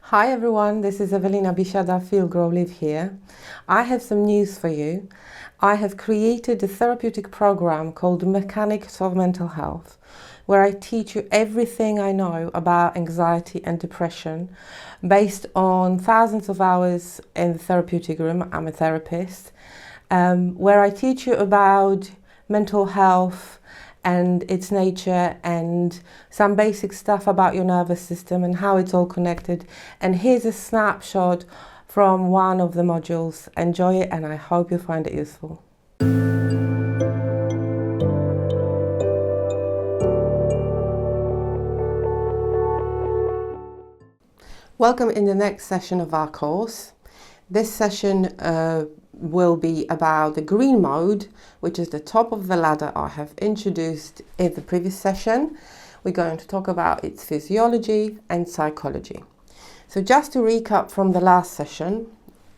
Hi everyone, this is Evelina Bishada, Feel, Grow, Live here. I have some news for you. I have created a therapeutic program called Mechanics of Mental Health, where I teach you everything I know about anxiety and depression based on thousands of hours in the therapeutic room. I'm a therapist, where I teach you about mental health and its nature and some basic stuff about your nervous system and how it's all connected. And here's a snapshot from one of the modules. Enjoy it, and I hope you find it useful. Welcome in the next session of our course. This session will be about the green mode, which is the top of the ladder I have introduced in the previous session. We're going to talk about its physiology and psychology. So just to recap from the last session,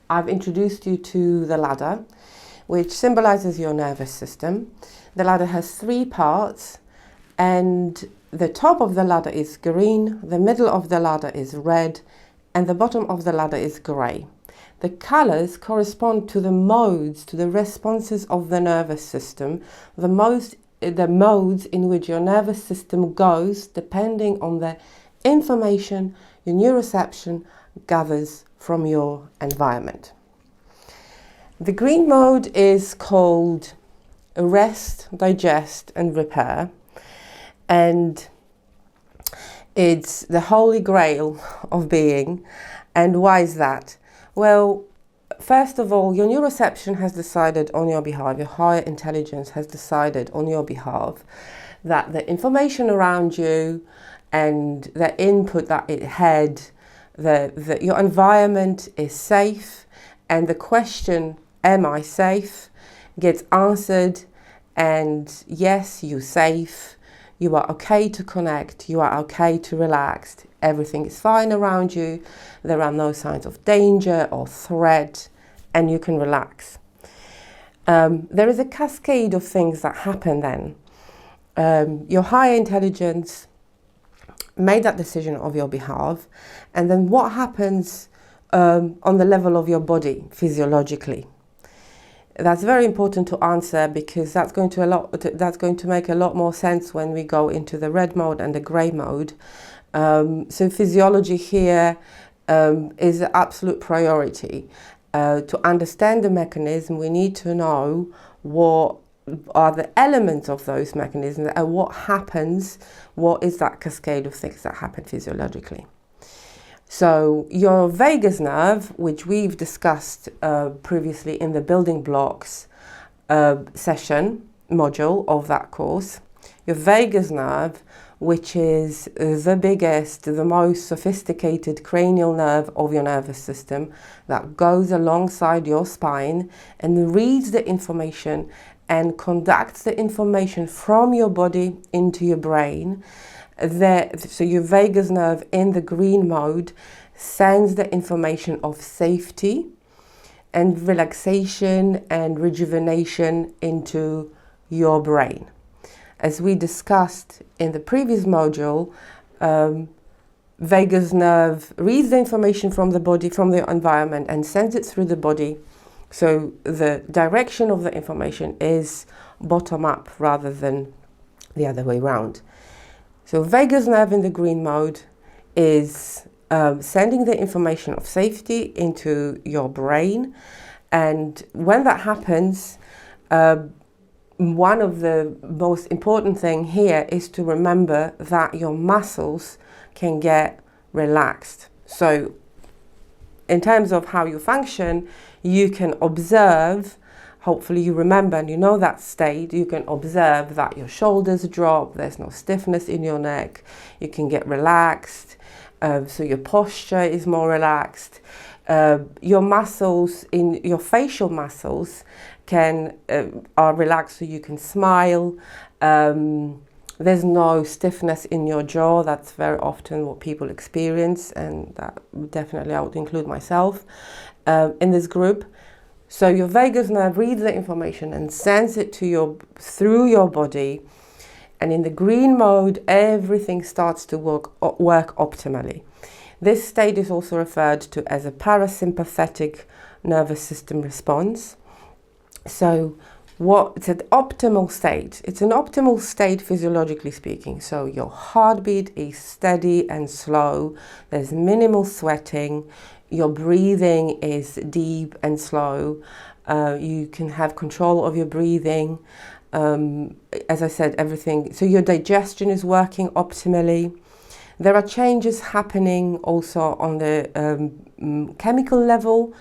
I've introduced you to the ladder, which symbolizes your nervous system. The ladder has three parts, and the top of the ladder is green, the middle of the ladder is red, and the bottom of the ladder is grey. The colors correspond to the modes, to the responses of the nervous system, the modes in which your nervous system goes depending on the information your neuroception gathers from your environment. The green mode is called rest, digest, and repair, and it's the holy grail of being. And why is that? Well, first of all, your neuroception has decided on your behalf, your higher intelligence has decided on your behalf that the information around you and the input that it had, your environment is safe, and the question, am I safe, gets answered, and yes, you're safe, you are okay to connect, you are okay to relax, everything is fine around you, there are no signs of danger or threat, and you can relax. There is a cascade of things that happen then. Your higher intelligence made that decision on your behalf, and then what happens on the level of your body physiologically? That's very important to answer, because that's going to make a lot more sense when we go into the red mode and the grey mode. So physiology here is an absolute priority. To understand the mechanism, we need to know what are the elements of those mechanisms and what happens, what is that cascade of things that happen physiologically. So your vagus nerve, which we've discussed previously in the building blocks session module of that course, your vagus nerve, which is the biggest, the most sophisticated cranial nerve of your nervous system, that goes alongside your spine and reads the information and conducts the information from your body into your brain. So your vagus nerve in the green mode sends the information of safety and relaxation and rejuvenation into your brain. As we discussed in the previous module, vagus nerve reads the information from the body, from the environment, and sends it through the body. So the direction of the information is bottom up rather than the other way around. So vagus nerve in the green mode is sending the information of safety into your brain. And when that happens, one of the most important things here is to remember that your muscles can get relaxed. So in terms of how you function, you can observe, hopefully you remember and you know that state, you can observe that your shoulders drop, there's no stiffness in your neck, you can get relaxed, so your posture is more relaxed. Your muscles, your facial muscles are relaxed, so you can smile. There's no stiffness in your jaw. That's very often what people experience, and that definitely I would include myself in this group. So your vagus nerve reads the information and sends it through your body, and in the green mode, everything starts to work optimally. This state is also referred to as a parasympathetic nervous system response. So it's an optimal state. It's an optimal state physiologically speaking. So your heartbeat is steady and slow. There's minimal sweating. Your breathing is deep and slow. You can have control of your breathing. As I said, everything. So your digestion is working optimally. There are changes happening also on the chemical level.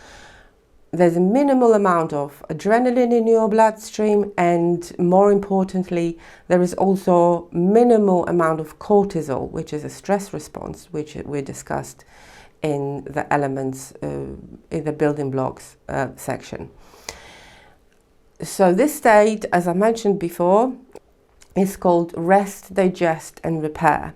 There's a minimal amount of adrenaline in your bloodstream, and more importantly, there is also minimal amount of cortisol, which is a stress response, which we discussed in the elements, in the building blocks section. So this state, as I mentioned before, is called rest, digest, and repair.